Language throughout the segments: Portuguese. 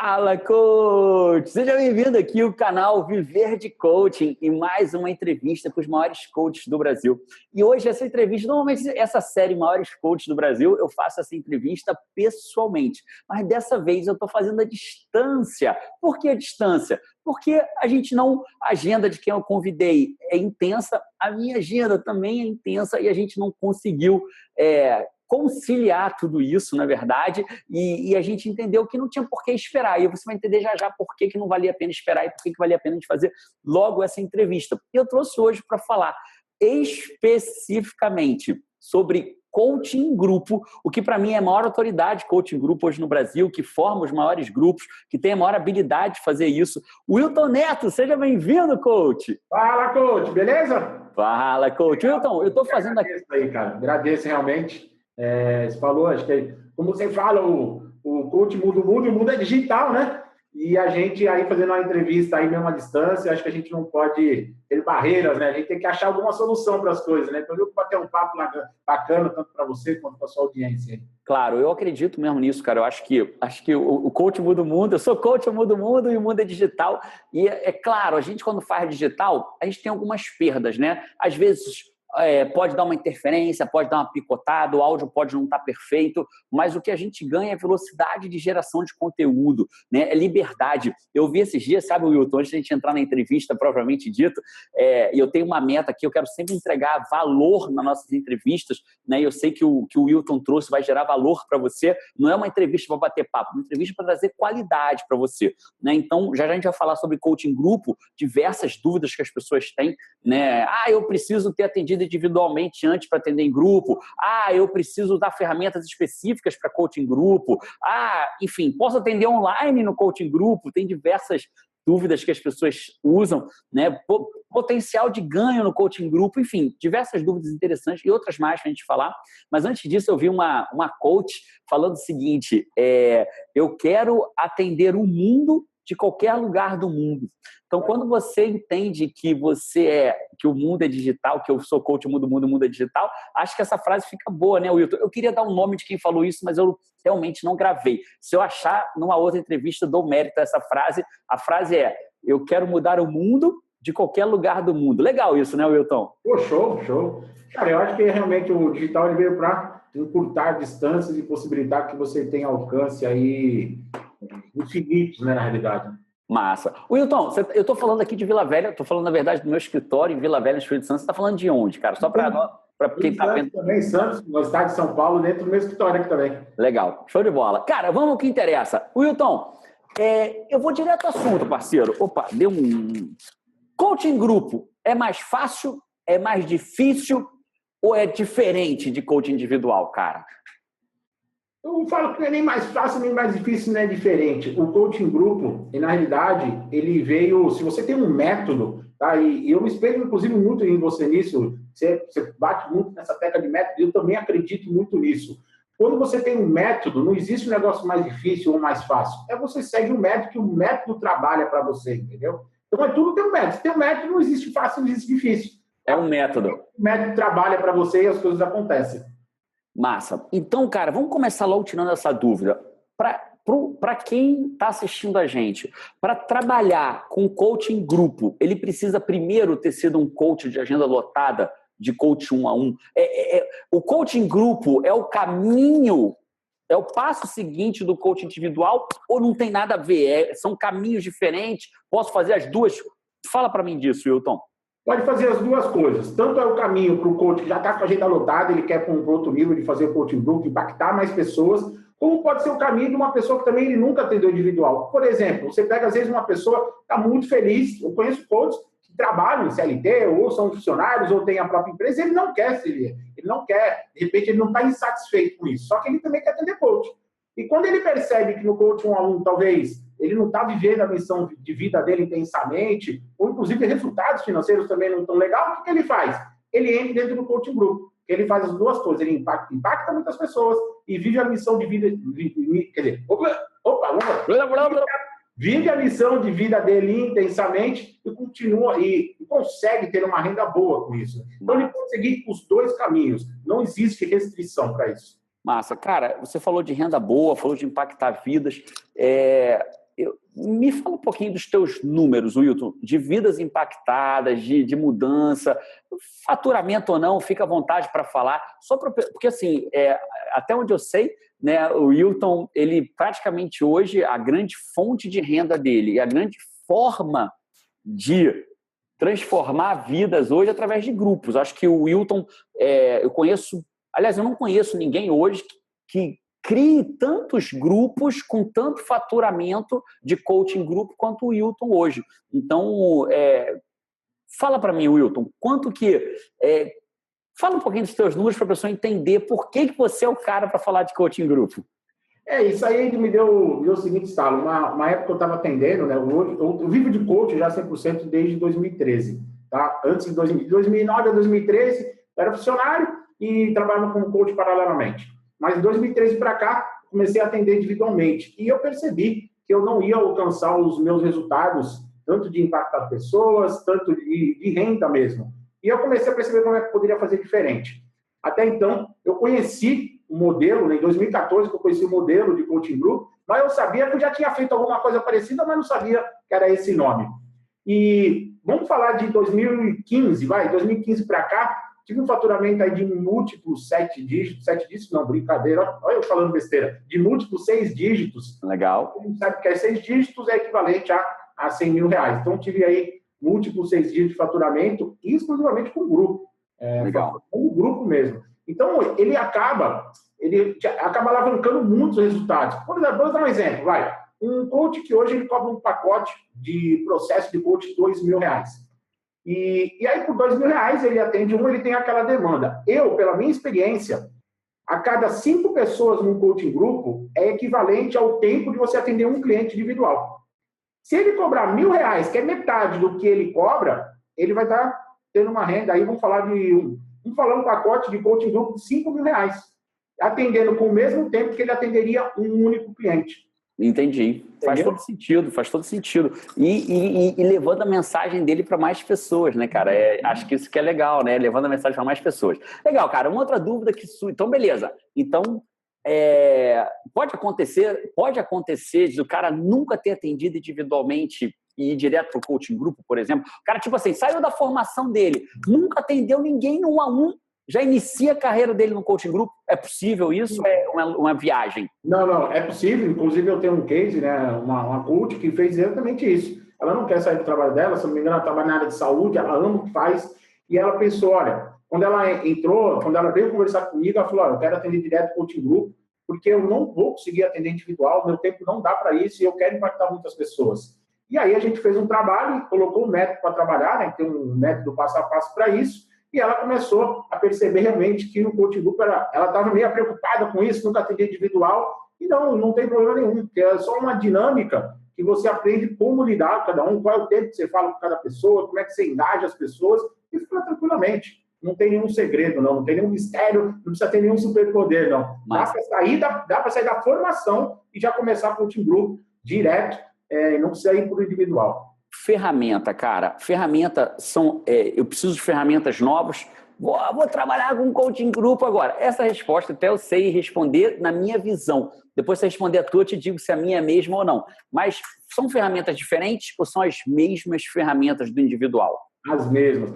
Fala, coach! Seja bem-vindo aqui ao canal Viver de Coaching e mais uma entrevista com os maiores coaches do Brasil. E hoje essa entrevista, normalmente essa série Maiores Coaches do Brasil, eu faço essa entrevista pessoalmente. Mas dessa vez eu estou fazendo à distância. Por que a distância? Porque a agenda de quem eu convidei é intensa, a minha agenda também é intensa e a gente não conseguiu conciliar tudo isso, na verdade, e a gente entendeu que não tinha por que esperar. E você vai entender já já por que não valia a pena esperar e por que valia a pena a gente fazer logo essa entrevista. E eu trouxe hoje para falar especificamente sobre coaching em grupo, o que para mim é a maior autoridade coaching em grupo hoje no Brasil, que forma os maiores grupos, que tem a maior habilidade de fazer isso. Wilton Neto, seja bem-vindo, coach! Fala, coach, beleza? Fala, coach! Wilton, eu estou fazendo aqui... Aí, cara. Agradeço realmente. Você falou, acho que, como você fala, o coach muda o mundo e o mundo é digital, né? E a gente aí fazendo uma entrevista aí mesmo à distância, acho que a gente não pode ter barreiras, né? A gente tem que achar alguma solução para as coisas, né? Então eu vou bater um papo bacana, tanto para você quanto para a sua audiência. Claro, eu acredito mesmo nisso, cara. Eu acho que o coach muda o mundo, eu sou coach, eu mudo o mundo e o mundo é digital. E é claro, a gente quando faz digital, a gente tem algumas perdas, né? Às vezes... pode dar uma interferência, pode dar uma picotada, o áudio pode não estar perfeito, mas o que a gente ganha é velocidade de geração de conteúdo, né? É liberdade. Eu vi esses dias, sabe, Wilton, antes de a gente entrar na entrevista, propriamente dito, e eu tenho uma meta aqui, eu quero sempre entregar valor nas nossas entrevistas, né? Eu sei que o Wilton trouxe vai gerar valor para você, não é uma entrevista para bater papo, é uma entrevista para trazer qualidade para você, né? Então, já a gente vai falar sobre coaching grupo, diversas dúvidas que as pessoas têm, né? Eu preciso ter atendido individualmente antes para atender em grupo. Eu preciso usar ferramentas específicas para coaching grupo. Enfim, posso atender online no coaching grupo. Tem diversas dúvidas que as pessoas usam, né? Potencial de ganho no coaching grupo, enfim, diversas dúvidas interessantes e outras mais para a gente falar. Mas antes disso, eu vi uma coach falando o seguinte, eu quero atender o mundo de qualquer lugar do mundo. Então, quando você entende que que o mundo é digital, que eu sou coach, o mundo é digital, acho que essa frase fica boa, né, Wilton? Eu queria dar um nome de quem falou isso, mas eu realmente não gravei. Se eu achar numa outra entrevista, dou mérito a essa frase. A frase é, eu quero mudar o mundo de qualquer lugar do mundo. Legal isso, né, Wilton? Show. Cara, eu acho que realmente o digital ele veio para encurtar distâncias e possibilitar que você tenha alcance aí infinitos, né, na realidade. Massa. Wilton, eu estou falando aqui de Vila Velha, estou falando, na verdade, do meu escritório em Vila Velha, no Espírito Santo. Você está falando de onde, cara? Só para quem está vendo. Também, Santos, no estado de São Paulo, dentro do meu escritório aqui também. Legal, show de bola. Cara, vamos ao que interessa. Wilton, eu vou direto ao assunto, parceiro. Opa, deu um... Coaching grupo é mais fácil, é mais difícil ou é diferente de coaching individual, cara? Eu falo que não é nem mais fácil, nem mais difícil, nem é diferente. O coaching grupo, na realidade, ele veio... Se você tem um método, tá? E eu me espelho, inclusive, muito em você nisso. Você bate muito nessa tecla de método, e eu também acredito muito nisso. Quando você tem um método, não existe um negócio mais difícil ou mais fácil. Você segue um método que o método trabalha para você, entendeu? Então, tudo tem um método. Se tem um método, não existe fácil, não existe difícil. É um método. O método trabalha para você e as coisas acontecem. Massa. Então, cara, vamos começar logo tirando essa dúvida. Para quem está assistindo a gente, para trabalhar com coaching grupo, ele precisa primeiro ter sido um coach de agenda lotada, de coach 1 a 1. O coaching grupo é o caminho, é o passo seguinte do coaching individual ou não tem nada a ver? São caminhos diferentes? Posso fazer as duas? Fala para mim disso, Wilton. Pode fazer as duas coisas. Tanto é o caminho para o coach que já está com a agenda lotada, ele quer para um outro nível de fazer o coaching group, impactar mais pessoas, como pode ser o caminho de uma pessoa que também ele nunca atendeu individual. Por exemplo, você pega às vezes uma pessoa que está muito feliz, eu conheço coaches que trabalham em CLT, ou são funcionários, ou têm a própria empresa, ele não quer ser ele não quer, de repente ele não está insatisfeito com isso, só que ele também quer atender coach. E quando ele percebe que no coach 1 a 1, talvez, ele não está vivendo a missão de vida dele intensamente, ou inclusive resultados financeiros também não estão legais, o que ele faz? Ele entra dentro do coaching group. Ele faz as duas coisas, ele impacta muitas pessoas e vive a missão de vida, quer dizer, vive a missão de vida dele intensamente e continua e consegue ter uma renda boa com isso. Então ele pode seguir os dois caminhos, não existe restrição para isso. Massa. Cara, você falou de renda boa, falou de impactar vidas. Me fala um pouquinho dos teus números, Wilton, de vidas impactadas, de mudança, faturamento ou não, fica à vontade para falar. Porque, assim, até onde eu sei, né, o Wilton, ele praticamente hoje, a grande fonte de renda dele e a grande forma de transformar vidas hoje é através de grupos. Acho que o Wilton, eu não conheço ninguém hoje que crie tantos grupos com tanto faturamento de coaching grupo quanto o Wilton hoje. Então, fala para mim, Wilton, fala um pouquinho dos teus números para a pessoa entender por que você é o cara para falar de coaching grupo. Isso aí me deu o seguinte estalo. Uma época eu estava atendendo, né? Eu vivo de coach já 100% desde 2013. Tá? Antes de 2009 a 2013, eu era funcionário e trabalhava como coach paralelamente. Mas de 2013 para cá, comecei a atender individualmente. E eu percebi que eu não ia alcançar os meus resultados, tanto de impactar pessoas, tanto de renda mesmo. E eu comecei a perceber como é que poderia fazer diferente. Até então, eu conheci o modelo, né, em 2014 que eu conheci o modelo de coaching group, mas eu sabia que eu já tinha feito alguma coisa parecida, mas não sabia que era esse nome. E vamos falar de 2015, 2015 para cá, tive um faturamento aí de múltiplos 7 dígitos, não, brincadeira, olha eu falando besteira, de múltiplos 6 dígitos. Legal. Quem sabe que 6 dígitos é equivalente a 100 mil reais. Então, tive aí múltiplos 6 dígitos de faturamento, exclusivamente com o grupo. Legal. Com o grupo mesmo. Então, ele acaba alavancando muitos resultados. Por exemplo, vamos dar um exemplo, um coach que hoje ele cobra um pacote de processo de coach de R$2.000. E aí, por R$2.000, ele atende ele tem aquela demanda. Eu, pela minha experiência, a cada 5 pessoas num coaching grupo é equivalente ao tempo de você atender um cliente individual. Se ele cobrar R$1.000, que é metade do que ele cobra, ele vai estar tendo uma renda aí, vamos falar um pacote de coaching grupo de R$5.000, atendendo com o mesmo tempo que ele atenderia um único cliente. Entendi. Faz todo sentido. E levando a mensagem dele para mais pessoas, né, cara? Acho que isso que é legal, né? Levando a mensagem para mais pessoas. Legal, cara. Uma outra dúvida que... Então, beleza. Então, pode acontecer de o cara nunca ter atendido individualmente e ir direto para o coaching grupo, por exemplo. O cara, tipo assim, saiu da formação dele, nunca atendeu ninguém no 1-a-1, já inicia a carreira dele no coaching grupo? É possível isso? É uma viagem? Não, é possível. Inclusive, eu tenho um case, né, uma coach que fez exatamente isso. Ela não quer sair do trabalho dela, se não me engano, ela trabalha na área de saúde, ela ama o que faz, e ela pensou, olha, quando ela veio conversar comigo, ela falou, olha, eu quero atender direto coaching grupo, porque eu não vou conseguir atender individual, meu tempo não dá para isso, e eu quero impactar muitas pessoas. E aí a gente fez um trabalho, colocou um método para trabalhar, né, tem um método passo a passo para isso, e ela começou a perceber realmente que no coaching group ela estava meio preocupada com isso, nunca atendia individual, e não tem problema nenhum, porque é só uma dinâmica que você aprende como lidar com cada um, qual é o tempo que você fala com cada pessoa, como é que você engaja as pessoas, e fica tranquilamente. Não tem nenhum segredo, não tem nenhum mistério, não precisa ter nenhum superpoder, não. Dá para sair da formação e já começar coaching group direto, não precisa ir para o individual. Ferramenta, cara. Eu preciso de ferramentas novas. Vou trabalhar com coaching grupo agora. Essa resposta até eu sei responder na minha visão. Depois, se você responder a tua, eu te digo se a minha é a mesma ou não. Mas são ferramentas diferentes ou são as mesmas ferramentas do individual? As mesmas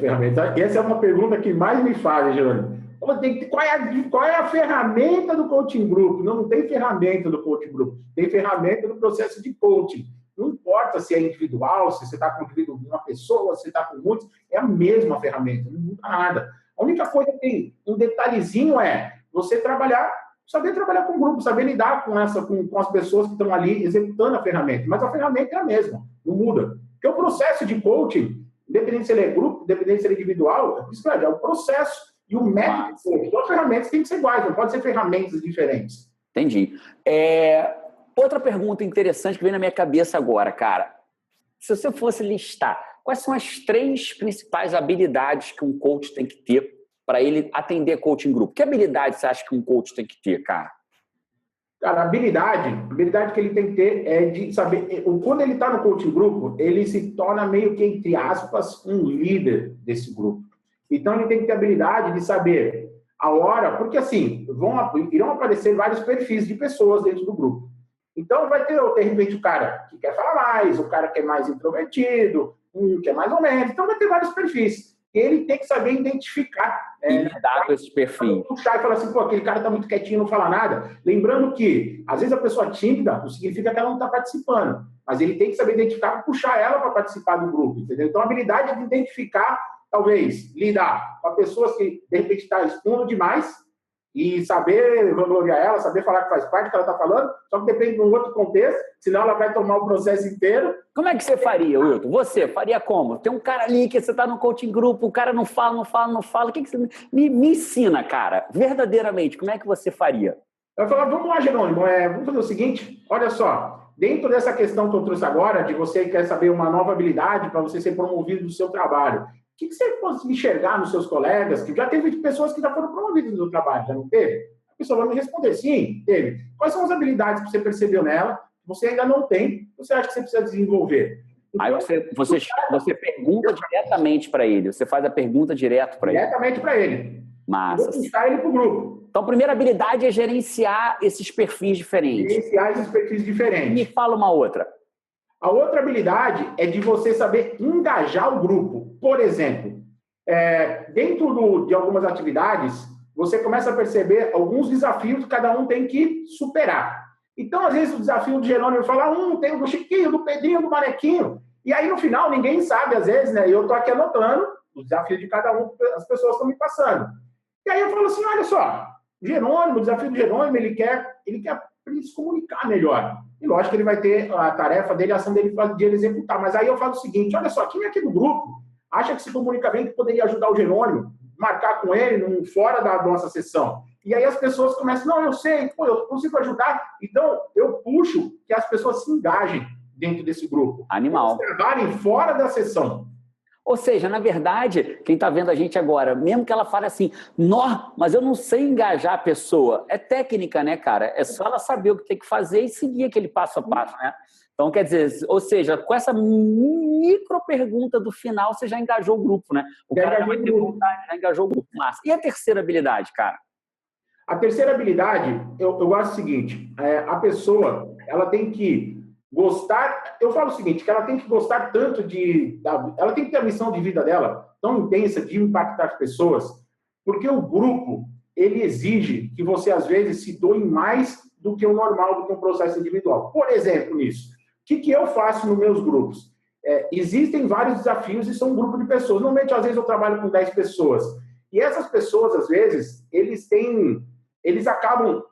ferramentas. Essa é uma pergunta que mais me fazem, Jerônimo. Qual é a ferramenta do coaching group? Não tem ferramenta do coaching group. Tem ferramenta do processo de coaching. Não importa se é individual, se você está com uma pessoa, se você está com muitos, é a mesma ferramenta, não muda nada. A única coisa que tem um detalhezinho é você saber trabalhar com o grupo, saber lidar com as pessoas que estão ali executando a ferramenta. Mas a ferramenta é a mesma, não muda. Porque o processo de coaching, independente se ele é grupo, independente se ele é individual, é o processo e o método de coaching. Então, as ferramentas têm que ser iguais, não pode ser ferramentas diferentes. Entendi. Outra pergunta interessante que vem na minha cabeça agora, cara. Se você fosse listar, quais são as 3 principais habilidades que um coach tem que ter para ele atender coaching grupo? Que habilidade você acha que um coach tem que ter, cara? Cara, a habilidade que ele tem que ter é de saber... Quando ele está no coaching grupo, ele se torna meio que, entre aspas, um líder desse grupo. Então, ele tem que ter a habilidade de saber a hora... Porque, assim, irão aparecer vários perfis de pessoas dentro do grupo. Então, vai ter, de repente, o cara que quer falar mais, o cara que é mais introvertido, um que é mais ou menos. Então, vai ter vários perfis. Ele tem que saber identificar. E lidar com esses perfis. Puxar e falar assim, pô, aquele cara tá muito quietinho, não fala nada. Lembrando que, às vezes, a pessoa tímida não significa que ela não está participando. Mas ele tem que saber identificar e puxar ela para participar do grupo, entendeu? Então, a habilidade de identificar, talvez, lidar com pessoas que, de repente, estão expondo demais e saber vangloriar ela, saber falar que faz parte do que ela está falando, só que depende de um outro contexto, senão ela vai tomar o processo inteiro. Como é que você faria, Wilton? Você faria como? Tem um cara ali que você está no coaching grupo, o cara não fala. O que você... me ensina, cara, verdadeiramente, como é que você faria? Eu falo, vamos lá, Jerônimo, vamos fazer o seguinte, olha só, dentro dessa questão que eu trouxe agora, de você quer saber uma nova habilidade para você ser promovido no seu trabalho, o que você pode enxergar nos seus colegas, que já teve pessoas que já foram promovidas no trabalho, já não teve? A pessoa vai me responder, sim, teve. Quais são as habilidades que você percebeu nela, que você ainda não tem, que você acha que você precisa desenvolver? Então, aí você pergunta diretamente para ele, você faz a pergunta direto para ele. Diretamente para ele. Massa. Vou puxar ele para o grupo. Então, a primeira habilidade é gerenciar esses perfis diferentes. Gerenciar esses perfis diferentes. Me fala uma outra. A outra habilidade é de você saber engajar o grupo. Por exemplo, dentro de algumas atividades, você começa a perceber alguns desafios que cada um tem que superar. Então, às vezes, o desafio do Jerônimo fala, tem o do Chiquinho, do Pedrinho, do Manequinho. E aí, no final, ninguém sabe, às vezes, né? Eu estou aqui anotando os desafios de cada um, as pessoas estão me passando. E aí eu falo assim, olha só, o desafio do Jerônimo, ele quer se comunicar melhor. E lógico que ele vai ter a tarefa dele, a ação dele de ele executar. Mas aí eu falo o seguinte, olha só, quem aqui do grupo acha que se comunica bem, que poderia ajudar o Jerônimo, marcar com ele fora da nossa sessão? E aí as pessoas começam, não, eu sei, eu consigo ajudar. Então, eu puxo que as pessoas se engajem dentro desse grupo. Animal. Eles trabalhem fora da sessão. Ou seja, na verdade, quem está vendo a gente agora, mesmo que ela fale assim, mas eu não sei engajar a pessoa, é técnica, né, cara? É só ela saber o que tem que fazer e seguir aquele passo a passo, né? Então, quer dizer, ou seja, com essa micro pergunta do final, você já engajou o grupo, né? O cara já vai ter vontade, já engajou o grupo. Massa. E a terceira habilidade, cara? A terceira habilidade, eu acho o seguinte, a pessoa, ela tem que gostar, eu falo o seguinte, que ela tem que gostar tanto ela tem que ter a missão de vida dela tão intensa de impactar as pessoas, porque o grupo, ele exige que você, às vezes, se doe mais do que o normal, do que um processo individual. Por exemplo, nisso, o que eu faço nos meus grupos? Existem vários desafios e são um grupo de pessoas. Normalmente, às vezes, eu trabalho com 10 pessoas. E essas pessoas, às vezes, eles acabam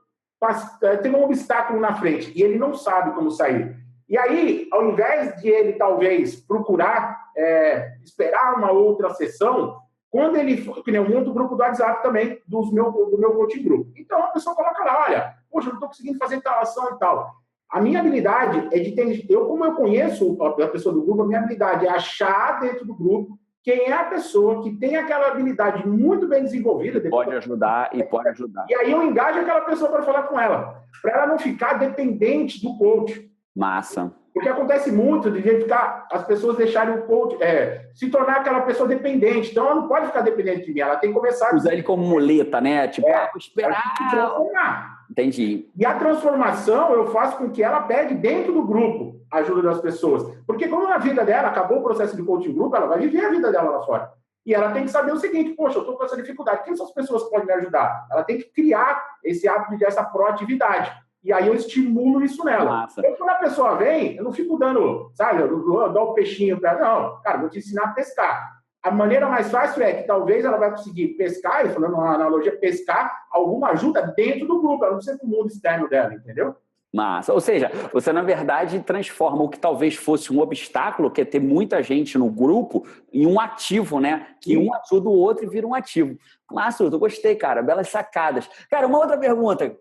tendo um obstáculo na frente e ele não sabe como sair. E aí, ao invés de ele, talvez, procurar esperar uma outra sessão, quando ele for, que nem eu monto o grupo do WhatsApp também, do meu coaching group. Então, a pessoa coloca lá, olha, poxa, eu não estou conseguindo fazer tal ação e tal. A minha habilidade é de ter... Como eu conheço a pessoa do grupo, a minha habilidade é achar dentro do grupo quem é a pessoa que tem aquela habilidade muito bem desenvolvida. Pode ajudar e pode ajudar. E aí eu engajo aquela pessoa para falar com ela, para ela não ficar dependente do coach. Massa. Porque acontece muito de ficar, as pessoas deixarem o coach, se tornar aquela pessoa dependente. Então, ela não pode ficar dependente de mim, ela tem que começar... Usar ele como muleta, né? Tipo, vou esperar... Entendi. E a transformação eu faço com que ela pegue dentro do grupo a ajuda das pessoas. Porque como na vida dela acabou o processo de coaching group, ela vai viver a vida dela lá fora. E ela tem que saber o seguinte, poxa, eu estou com essa dificuldade, quem são as pessoas que podem me ajudar? Ela tem que criar esse hábito dessa proatividade. E aí eu estimulo isso nela. Então, quando a pessoa vem, eu não fico dando, sabe, eu dou o peixinho para ela. Não, cara, vou te ensinar a pescar. A maneira mais fácil é que talvez ela vai conseguir pescar, e falando uma analogia, pescar alguma ajuda dentro do grupo, ela não precisa do mundo externo dela, entendeu? Massa. Ou seja, você, na verdade, transforma o que talvez fosse um obstáculo, que é ter muita gente no grupo, em um ativo, né? Que um ajuda o outro e vira um ativo. Massa, eu gostei, cara. Belas sacadas. Cara, uma outra pergunta.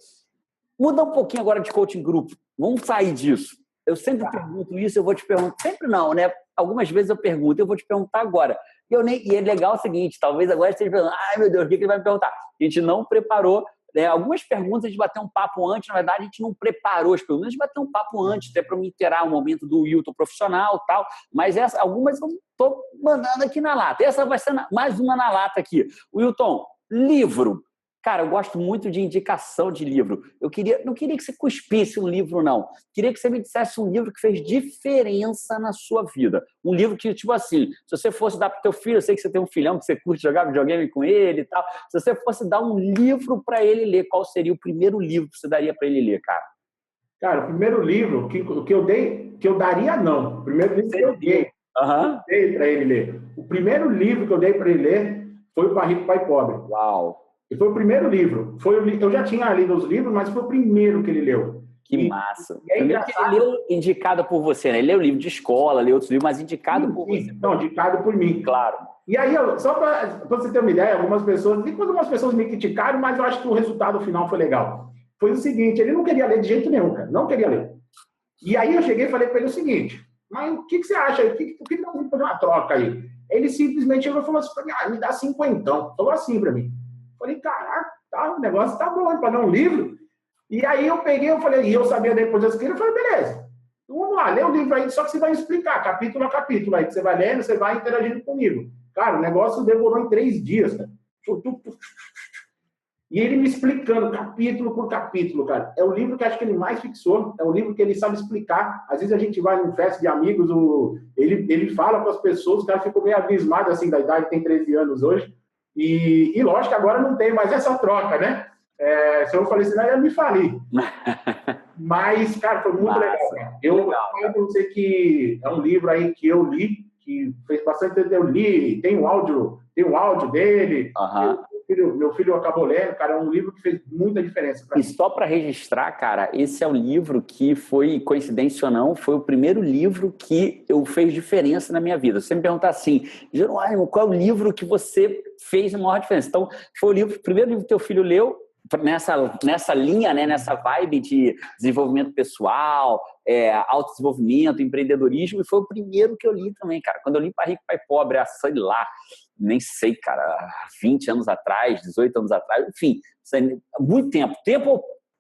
Muda um pouquinho agora de coaching group. Vamos sair disso. Eu sempre pergunto isso, eu vou te perguntar. Sempre não, né? Algumas vezes eu pergunto, eu vou te perguntar agora. E é legal o seguinte, talvez agora esteja pensando, ai meu Deus, o que ele vai me perguntar? A gente não preparou, né? Algumas perguntas a gente bateu um papo antes, na verdade a gente não preparou as perguntas, a gente bateu um papo antes, até para me inteirar o momento do Wilton profissional e tal, mas algumas eu estou mandando aqui na lata. Essa vai ser mais uma na lata aqui. Wilton, livro. Cara, eu gosto muito de indicação de livro. Não queria que você cuspisse um livro, não. Queria que você me dissesse um livro que fez diferença na sua vida. Um livro que, tipo assim, se você fosse dar para o teu filho, eu sei que você tem um filhão que você curte jogar videogame com ele e tal. Se você fosse dar um livro para ele ler, qual seria o primeiro livro que você daria para ele ler, cara? Cara, o primeiro livro que eu daria, não. O primeiro livro que eu dei para ele ler. O primeiro livro que eu dei para ele ler foi o Pai Rico, Pai Pobre. Uau! E foi o primeiro livro. Eu já tinha lido os livros, mas foi o primeiro que ele leu. Que massa. E primeiro que ele leu indicado por você, né? Ele leu livro de escola, leu outros livros, mas indicado por você. Não, indicado por mim. Claro. E aí, só para você ter uma ideia, algumas pessoas me criticaram, mas eu acho que o resultado final foi legal. Foi o seguinte, ele não queria ler de jeito nenhum, cara. Não queria ler. E aí eu cheguei e falei para ele o seguinte, mas o que você acha? O que nós vamos fazer uma troca aí? Ele simplesmente chegou e falou assim para mim, me dá 50. Falou assim para mim. Falei, caraca, tá, o negócio tá bom, para dar um livro. E aí eu falei, e eu sabia depois das escritas, eu falei, beleza, então vamos lá, lê o livro aí, só que você vai explicar, capítulo a capítulo, aí que você vai lendo, você vai interagindo comigo. Cara, o negócio demorou em 3 dias, cara. E ele me explicando, capítulo por capítulo, cara. É o livro que acho que ele mais fixou, é o livro que ele sabe explicar. Às vezes a gente vai num festa de amigos, ele fala com as pessoas, o cara ficou meio abismado, assim, da idade, tem 13 anos hoje. E lógico que agora não tem mais essa troca, né? Se eu falei assim, não, eu ia me falir. Mas, cara, foi muito legal, cara. Eu falo pra você que é um livro aí que eu li, que fez bastante tempo, eu li, tem um áudio dele. Meu filho acabou lendo, cara, é um livro que fez muita diferença pra mim. E só para registrar, cara, esse é o livro que foi, coincidência ou não, foi o primeiro livro que fez diferença na minha vida. Você me perguntar assim, Jerônimo, qual é o livro que você fez a maior diferença? Então, foi o primeiro livro que teu filho leu, nessa linha, né, nessa vibe de desenvolvimento pessoal, autodesenvolvimento, empreendedorismo, e foi o primeiro que eu li também, cara. Quando eu li Pai Rico, Pai Pobre, sei lá, nem sei, cara, 20 anos atrás, 18 anos atrás, enfim, muito tempo.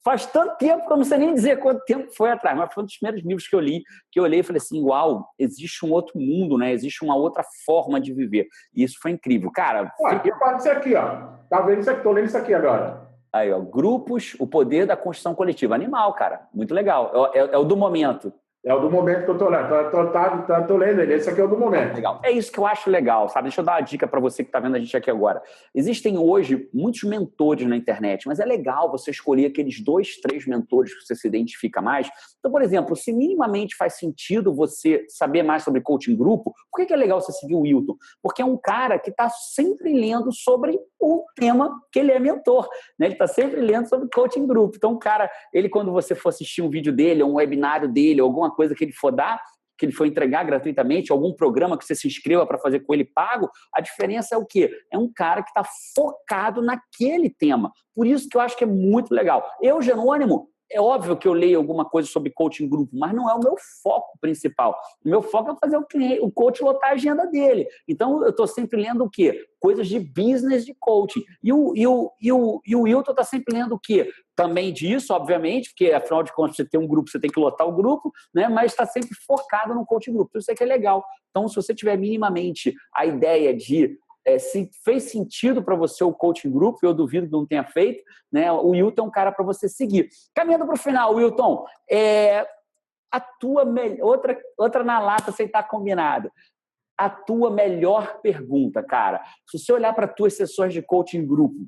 Faz tanto tempo que eu não sei nem dizer quanto tempo foi atrás, mas foi um dos primeiros livros que eu li, que eu olhei e falei assim, uau, existe um outro mundo, né? Existe uma outra forma de viver. E isso foi incrível. Cara... Olha, fala isso aqui, ó. Tá vendo isso aqui? Tô lendo isso aqui agora. Aí, ó, Grupos, o poder da construção coletiva. Animal, cara. Muito legal. É o do momento. É o do momento que eu tô lendo. Tô lendo ele. Esse aqui é o do momento. Legal. É isso que eu acho legal, sabe? Deixa eu dar uma dica para você que está vendo a gente aqui agora. Existem hoje muitos mentores na internet, mas é legal você escolher aqueles 2, 3 mentores que você se identifica mais. Então, por exemplo, se minimamente faz sentido você saber mais sobre coaching grupo, por que é legal você seguir o Wilton? Porque é um cara que está sempre lendo sobre o tema que ele é mentor, né? Ele está sempre lendo sobre coaching grupo. Então, cara, quando você for assistir um vídeo dele, ou um webinário dele, alguma coisa que ele for dar, que ele for entregar gratuitamente, algum programa que você se inscreva para fazer com ele pago, a diferença é o quê? É um cara que está focado naquele tema. Por isso que eu acho que é muito legal. Eu, Jerônimo, é óbvio que eu leio alguma coisa sobre coaching grupo, mas não é o meu foco principal. O meu foco é fazer o coach lotar a agenda dele. Então, eu estou sempre lendo o quê? Coisas de business de coaching. E o Wilton está sempre lendo o quê? Também disso, obviamente, porque afinal de contas, você tem um grupo, você tem que lotar o grupo, né? Mas está sempre focado no coaching grupo. Isso aqui é legal. Então, se você tiver minimamente a ideia de se fez sentido para você o coaching group, eu duvido que não tenha feito, né? O Wilton é um cara para você seguir. Caminhando para o final, Wilton, a tua outra na lata sem estar combinado. A tua melhor pergunta, cara. Se você olhar para as tuas sessões de coaching grupo,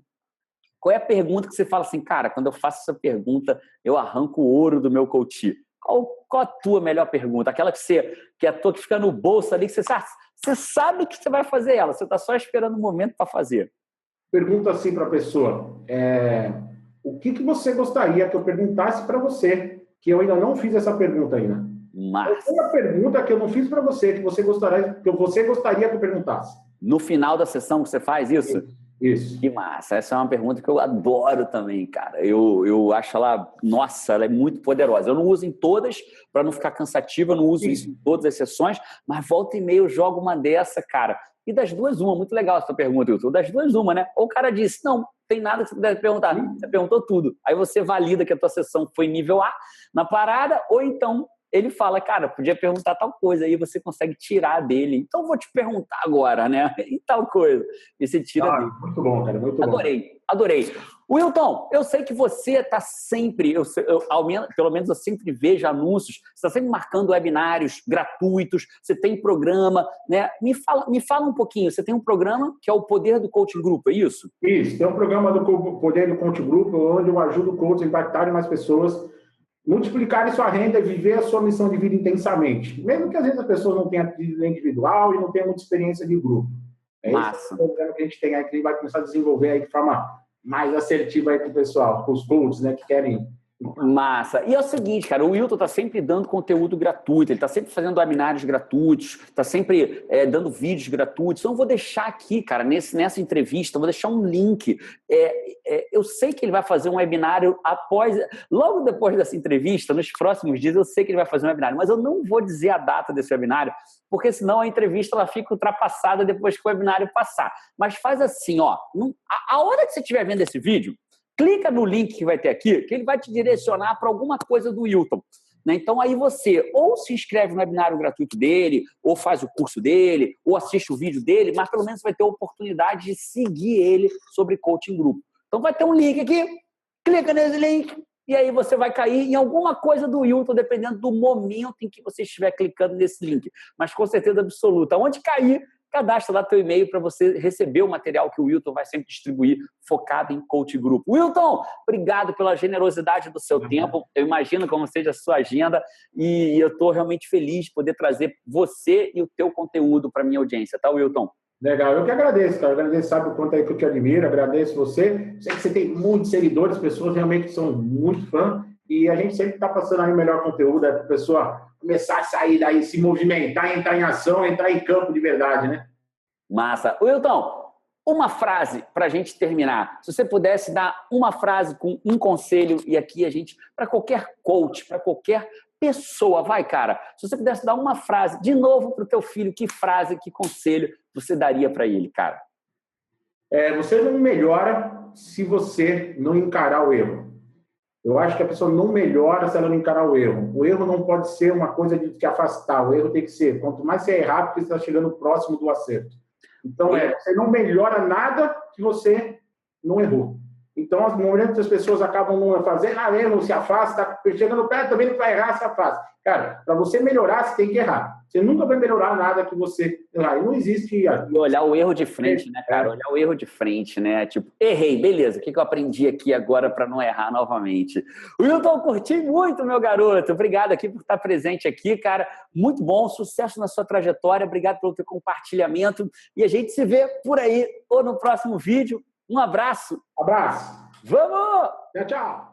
qual é a pergunta que você fala assim, cara, quando eu faço essa pergunta, eu arranco o ouro do meu coach? Qual a tua melhor pergunta? Aquela que é a tua que fica no bolso ali, que você sabe que você vai fazer ela, você está só esperando o momento para fazer. Pergunta assim para a pessoa, o que você gostaria que eu perguntasse para você, que eu ainda não fiz essa pergunta ainda? Mas... Qual é a pergunta que eu não fiz para você, que você gostaria que eu perguntasse? No final da sessão você faz isso? Isso. Que massa. Essa é uma pergunta que eu adoro também, cara. Eu acho ela, nossa, ela é muito poderosa. Eu não uso em todas, para não ficar cansativa, eu não uso isso em todas as sessões, mas volta e meia eu jogo uma dessa, cara. E das duas, uma. Muito legal essa pergunta, Wilton. Das duas, uma, né? Ou o cara disse, não, tem nada que você deve perguntar. Você perguntou tudo. Aí você valida que a tua sessão foi nível A na parada, ou então ele fala, cara, podia perguntar tal coisa, aí você consegue tirar dele. Então, vou te perguntar agora, né? E tal coisa. E você tira dele. Muito bom, cara, muito bom. Adorei. Wilton, eu sei que você está sempre, pelo menos eu sempre vejo anúncios, você está sempre marcando webinários gratuitos, você tem programa, né? Me fala um pouquinho, você tem um programa que é o Poder do Coaching Group, é isso? Isso, tem um programa do Poder do Coaching Group, onde eu ajudo coaches a impactarem mais pessoas, multiplicarem sua renda e viver a sua missão de vida intensamente. Mesmo que às vezes as pessoas não tenham vida individual e não tenham muita experiência de grupo. Esse programa que a gente tem aí, que a gente vai começar a desenvolver aí de forma mais assertiva aí para o pessoal, para os coaches, né, que querem. Massa. E é o seguinte, cara, o Wilton está sempre dando conteúdo gratuito, ele está sempre fazendo webinários gratuitos, está sempre dando vídeos gratuitos. Então, eu vou deixar aqui, cara, nessa entrevista, eu vou deixar um link. Eu sei que ele vai fazer um webinário logo depois dessa entrevista, nos próximos dias, eu sei que ele vai fazer um webinário, mas eu não vou dizer a data desse webinário, porque senão a entrevista ela fica ultrapassada depois que o webinário passar. Mas faz assim, ó, a hora que você estiver vendo esse vídeo, clica no link que vai ter aqui, que ele vai te direcionar para alguma coisa do Wilton. Né? Então, aí você ou se inscreve no webinário gratuito dele, ou faz o curso dele, ou assiste o vídeo dele, mas pelo menos vai ter a oportunidade de seguir ele sobre Coaching Group. Então, vai ter um link aqui, clica nesse link, e aí você vai cair em alguma coisa do Wilton, dependendo do momento em que você estiver clicando nesse link. Mas com certeza absoluta. Onde cair, cadastra lá teu e-mail para você receber o material que o Wilton vai sempre distribuir, focado em Coaching Group. Wilton, obrigado pela generosidade do seu tempo. Eu imagino como seja a sua agenda e eu estou realmente feliz de poder trazer você e o teu conteúdo para a minha audiência. Tá, Wilton? Legal, eu que agradeço, cara. Eu agradeço, sabe o quanto é que eu te admiro, agradeço você. Sei que você tem muitos seguidores, pessoas realmente são muito fãs, e a gente sempre está passando aí o melhor conteúdo, para a pessoa começar a sair daí, se movimentar, entrar em ação, entrar em campo de verdade, né? Massa. Wilton, uma frase para a gente terminar. Se você pudesse dar uma frase com um conselho, e aqui a gente, para qualquer coach, para qualquer pessoa, vai, cara. Se você pudesse dar uma frase, de novo, para o teu filho, que frase, que conselho você daria para ele, cara? Você não melhora se você não encarar o erro. Eu acho que a pessoa não melhora se ela não encarar o erro. O erro não pode ser uma coisa de te afastar. O erro tem que ser, quanto mais você errar, porque você está chegando próximo do acerto. Então, você não melhora nada que você não errou. Então, no momento que as pessoas acabam não fazendo, erro, se afasta, está chegando perto, também não vai errar, se afasta. Cara, para você melhorar, você tem que errar. Você nunca vai melhorar nada que você errar. E não existe... E olhar o erro de frente, né, cara? Olhar o erro de frente, né? Tipo, errei, beleza. O que eu aprendi aqui agora para não errar novamente? Wilton, curti muito, meu garoto. Obrigado aqui por estar presente aqui, cara. Muito bom. Sucesso na sua trajetória. Obrigado pelo teu compartilhamento. E a gente se vê por aí ou no próximo vídeo. Um abraço. Abraço. Vamos! Tchau, tchau.